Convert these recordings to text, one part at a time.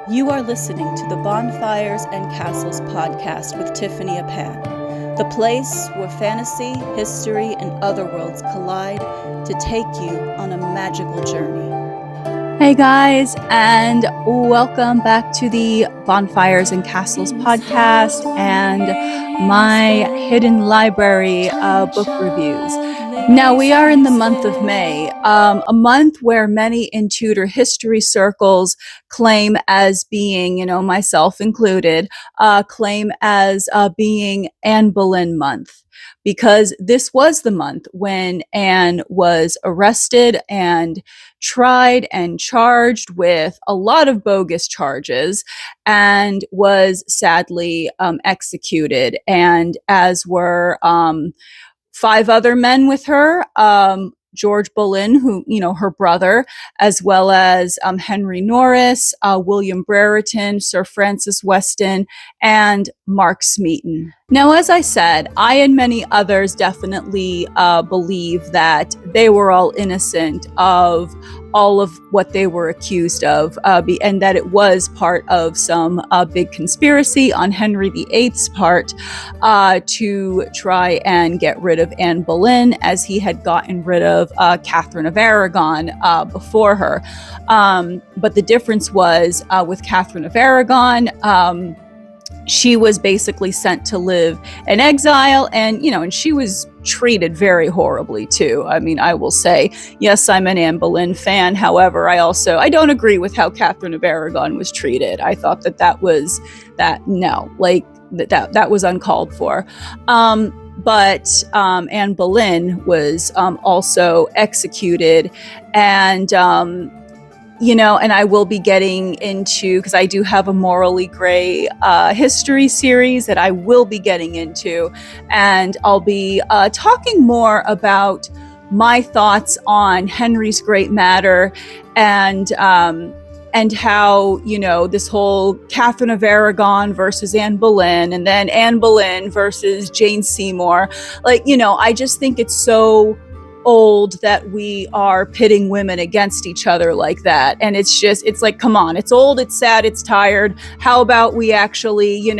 You are listening to the Bonfires and Castles podcast with Tiffany Apan, the place where fantasy, history, and other worlds collide to take you on a magical journey. Hey guys, and welcome back to the Bonfires and Castles podcast and my hidden library book reviews. Now, we are in the month of May, a month where many in Tudor history circles claim as being, myself included, claim as being Anne Boleyn Month. Because this was the month when Anne was arrested and tried and charged with a lot of bogus charges and was sadly executed. And as were 5 other men with her, George Boleyn, who, her brother, as well as Henry Norris, William Brereton, Sir Francis Weston, and Mark Smeaton. Now, as I said, I and many others definitely believe that they were all innocent of all of what they were accused of, and that it was part of some big conspiracy on Henry VIII's part to try and get rid of Anne Boleyn, as he had gotten rid of Catherine of Aragon before her. But the difference was with Catherine of Aragon, she was basically sent to live in exile, and she was treated very horribly too. I mean, I will say, yes, I'm an Anne Boleyn fan. However, I don't agree with how Catherine of Aragon was treated. I thought that was uncalled for. But Anne Boleyn was also executed, and and I will be getting into, because I do have a morally gray history series that I will be getting into, and I'll be talking more about my thoughts on Henry's Great Matter and how, this whole Catherine of Aragon versus Anne Boleyn, and then Anne Boleyn versus Jane Seymour. I just think it's so old that we are pitting women against each other like that. And it's like, come on, it's old, it's sad, it's tired. How about we actually,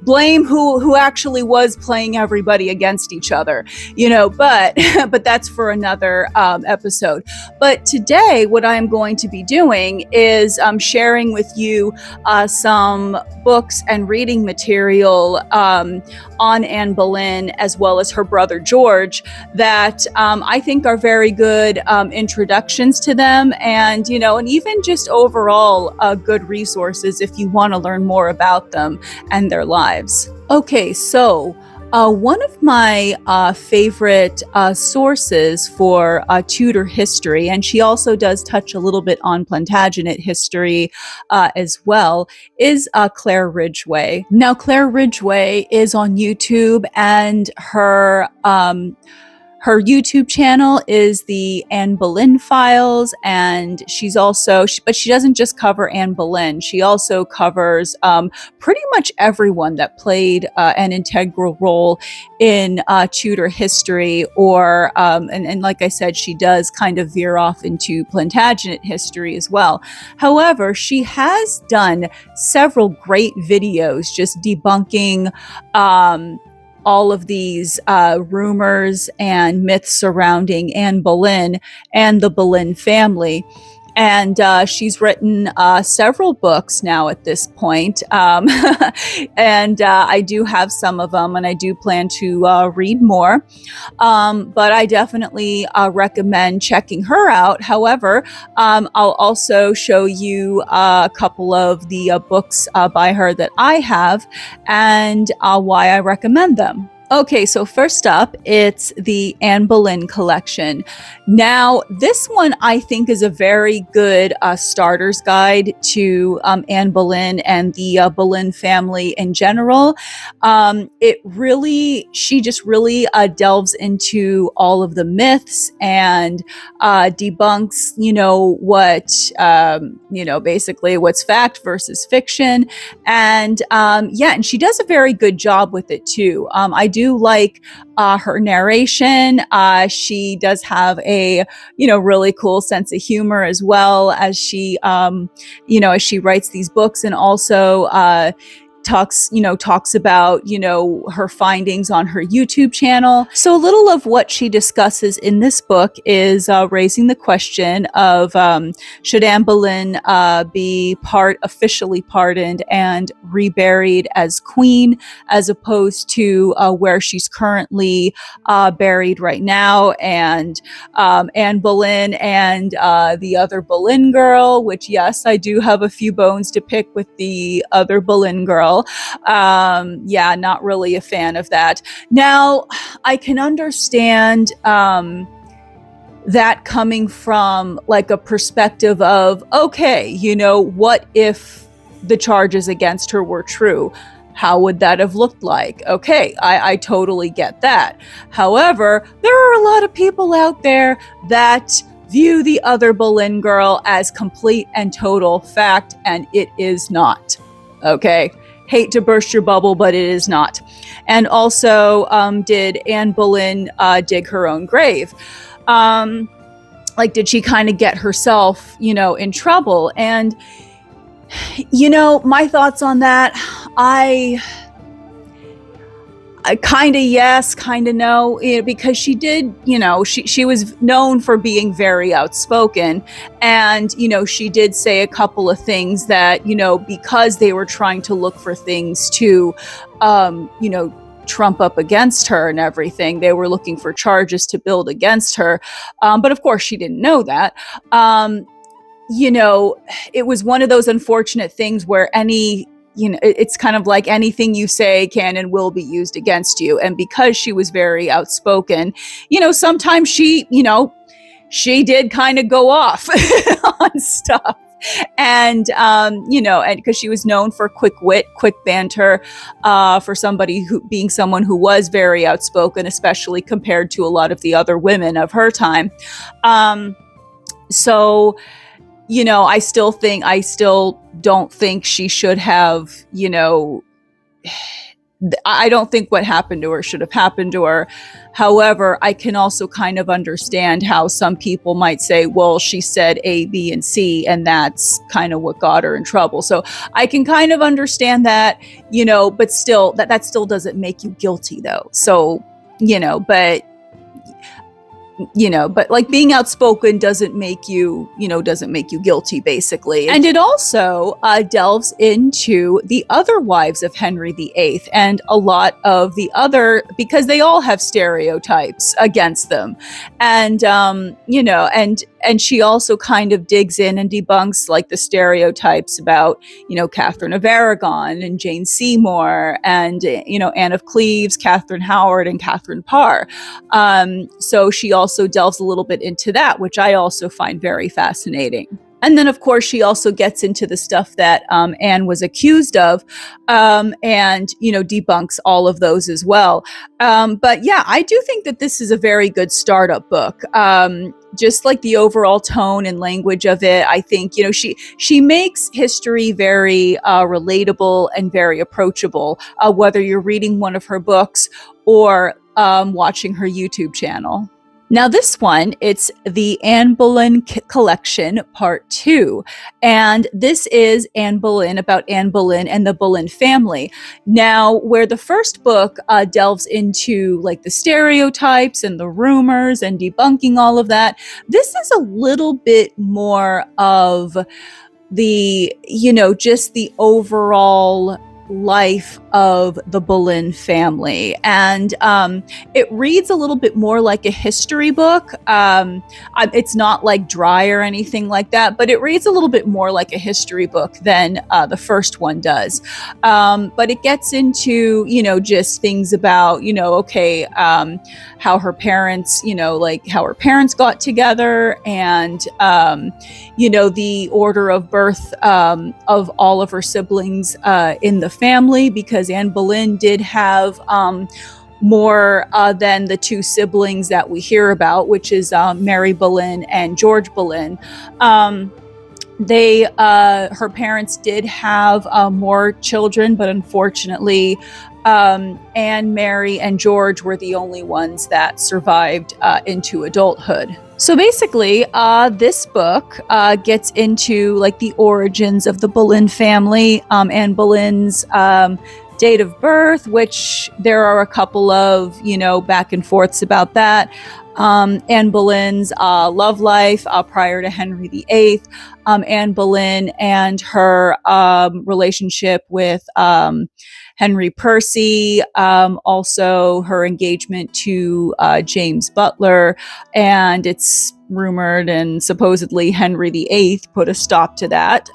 blame who actually was playing everybody against each other, but that's for another episode. But today, what I'm going to be doing is sharing with you some books and reading material on Anne Boleyn, as well as her brother George, that I think are very good introductions to them, and even just overall good resources if you want to learn more about them and their lives. Okay, so one of my favorite sources for Tudor history, and she also does touch a little bit on Plantagenet history as well, is Claire Ridgway. Now, Claire Ridgway is on YouTube, and her YouTube channel is the Anne Boleyn Files, and but she doesn't just cover Anne Boleyn. She also covers pretty much everyone that played an integral role in Tudor history, and like I said, she does kind of veer off into Plantagenet history as well. However, she has done several great videos just debunking all of these rumors and myths surrounding Anne Boleyn and the Boleyn family. And she's written several books now at this point. And I do have some of them, and I do plan to read more. But I definitely recommend checking her out. However, I'll also show you a couple of the books by her that I have, and why I recommend them. Okay, so first up, it's the Anne Boleyn collection. Now, this one I think is a very good starter's guide to Anne Boleyn and the Boleyn family in general. She just really delves into all of the myths and debunks, basically what's fact versus fiction. And and she does a very good job with it too. I do like her narration. She does have a, really cool sense of humor, as well as she, as she writes these books, and also talks about, her findings on her YouTube channel. So a little of what she discusses in this book is raising the question of should Anne Boleyn be officially pardoned and reburied as queen, as opposed to where she's currently buried right now. And Anne Boleyn and the other Boleyn girl, which, yes, I do have a few bones to pick with the other Boleyn girl. Not really a fan of that. Now, I can understand that coming from like a perspective of, okay, what if the charges against her were true? How would that have looked like? Okay, I totally get that. However, there are a lot of people out there that view the other Boleyn girl as complete and total fact, and it is not. Okay? Hate to burst your bubble, but it is not. And also, did Anne Boleyn dig her own grave? Did she kind of get herself, in trouble? And, my thoughts on that, I kind of yes, kind of no, because she did, she was known for being very outspoken. And, she did say a couple of things that, because they were trying to look for things to, trump up against her and everything, they were looking for charges to build against her. But of course, she didn't know that. It was one of those unfortunate things where it's kind of like anything you say can and will be used against you. And because she was very outspoken, sometimes she did kind of go off on stuff. And, and because she was known for quick wit, quick banter, for being someone who was very outspoken, especially compared to a lot of the other women of her time. I still don't think she should have, I don't think what happened to her should have happened to her. However, I can also kind of understand how some people might say, well, she said A, B, and C, and that's kind of what got her in trouble. So I can kind of understand that, but still, that still doesn't make you guilty, though. So, but like being outspoken doesn't make you guilty, basically. And it also delves into the other wives of Henry VIII and a lot of the other, because they all have stereotypes against them. And, and she also kind of digs in and debunks like the stereotypes about, Catherine of Aragon and Jane Seymour and, Anne of Cleves, Catherine Howard, and Catherine Parr. So she also delves a little bit into that, which I also find very fascinating. And then, of course, she also gets into the stuff that Anne was accused of, and, debunks all of those as well. But yeah, I do think that this is a very good startup book. Just like the overall tone and language of it, I think, she makes history very relatable and very approachable, whether you're reading one of her books or watching her YouTube channel. Now this one, it's the Anne Boleyn Collection Part 2. And this is Anne Boleyn, about Anne Boleyn and the Boleyn family. Now, where the first book delves into like the stereotypes and the rumors and debunking all of that, this is a little bit more of the, just the overall life of the Boleyn family. And it reads a little bit more like a history book. It's not like dry or anything like that, but it reads a little bit more like a history book than the first one does. But it gets into, just things about, how her parents, how her parents got together and, the order of birth of all of her siblings in the family, because Anne Boleyn did have more than the two siblings that we hear about, which is Mary Boleyn and George Boleyn. Her parents did have more children, but unfortunately, Anne, Mary, and George were the only ones that survived into adulthood. So basically, this book gets into like the origins of the Boleyn family, Anne Boleyn's date of birth, which there are a couple of, back and forths about that. Anne Boleyn's love life prior to Henry VIII, Anne Boleyn and her relationship with Henry Percy, also her engagement to James Butler, and it's rumored and supposedly Henry VIII put a stop to that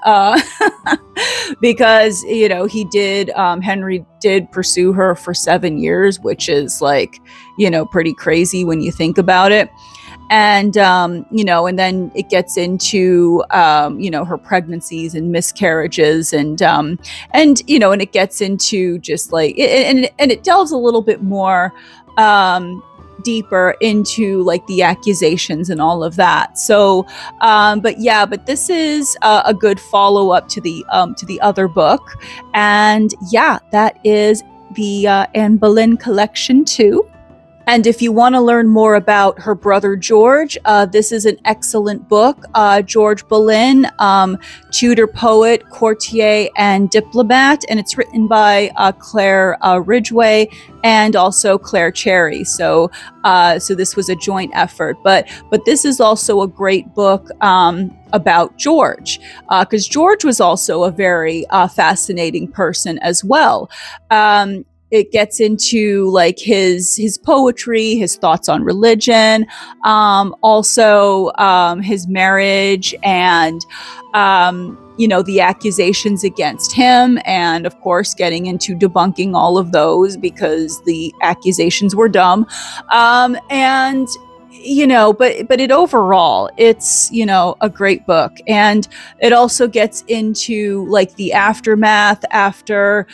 because Henry did pursue her for 7 years, which is like pretty crazy when you think about it. And and then it gets into her pregnancies and miscarriages, and it gets into just like and it delves a little bit more deeper into like the accusations and all of that. So but this is a good follow-up to the other book, and that is the Anne Boleyn collection 2. And if you want to learn more about her brother George, this is an excellent book. George Boleyn, Tudor poet, courtier, and diplomat, and it's written by Claire Ridgway and also Claire Cherry. So this was a joint effort. But this is also a great book about George, because George was also a very fascinating person as well. It gets into like his poetry, his thoughts on religion, also his marriage, and the accusations against him, and of course getting into debunking all of those because the accusations were dumb. But it overall, it's a great book, and it also gets into like the aftermath after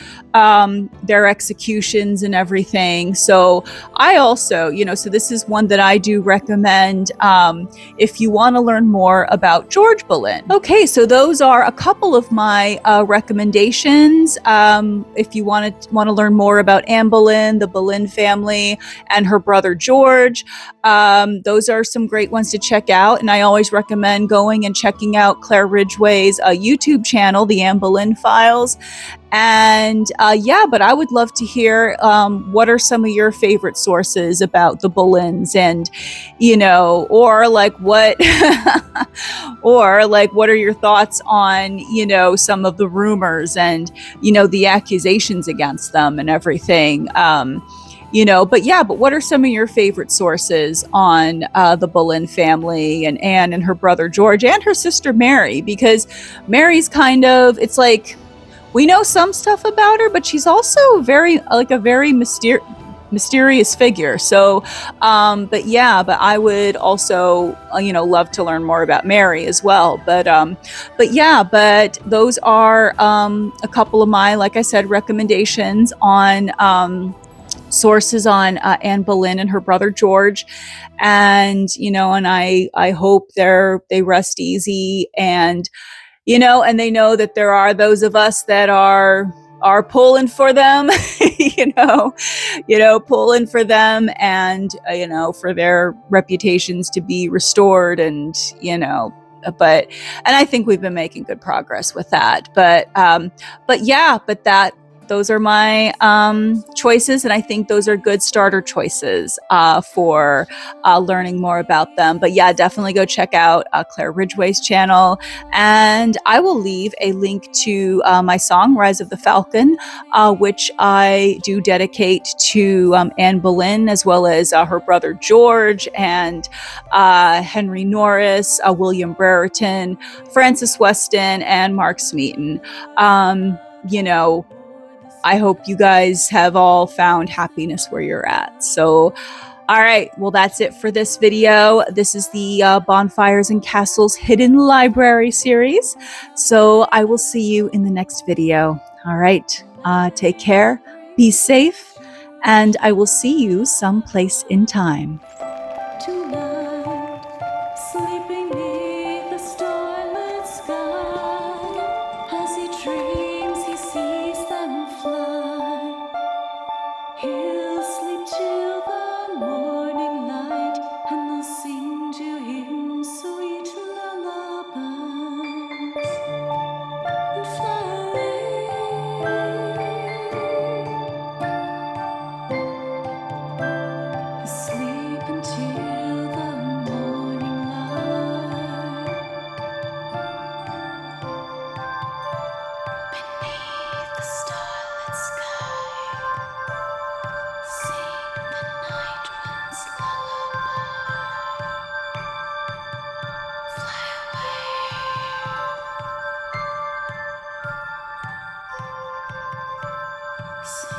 their executions and everything. So I also, so this is one that I do recommend if you want to learn more about George Boleyn. Okay, so those are a couple of my recommendations. If you want to learn more about Anne Boleyn, the Boleyn family, and her brother George, those are some great ones to check out. And I always recommend going and checking out Claire Ridgway's YouTube channel, the Anne Boleyn Files. And but I would love to hear what are some of your favorite sources about the Boleyns, and or like what or like what are your thoughts on some of the rumors and the accusations against them and everything. But what are some of your favorite sources on the Boleyn family and Anne and her brother George and her sister Mary? Because Mary's kind of, it's like, we know some stuff about her, but she's also a very mysterious figure. So, but I would also, love to learn more about Mary as well. But those are a couple of my, like I said, recommendations on sources on Anne Boleyn and her brother George, and and I hope they rest easy, and and they know that there are those of us that are pulling for them, pulling for them, and for their reputations to be restored, and and I think we've been making good progress with that. Those are my choices, and I think those are good starter choices for learning more about them. But definitely go check out Claire Ridgway's channel, and I will leave a link to my song Rise of the Falcon, which I do dedicate to Anne Boleyn, as well as her brother George, and Henry Norris, William Brereton, Francis Weston, and Mark Smeaton. I hope you guys have all found happiness where you're at. So, all right, well, that's it for this video. This is the Bonfires and Castles Hidden Library series. So I will see you in the next video. All right, take care, be safe, and I will see you someplace in time. Tonight, sleeping neath the starlit sky, as he dreams he sees them fly. Bonfires.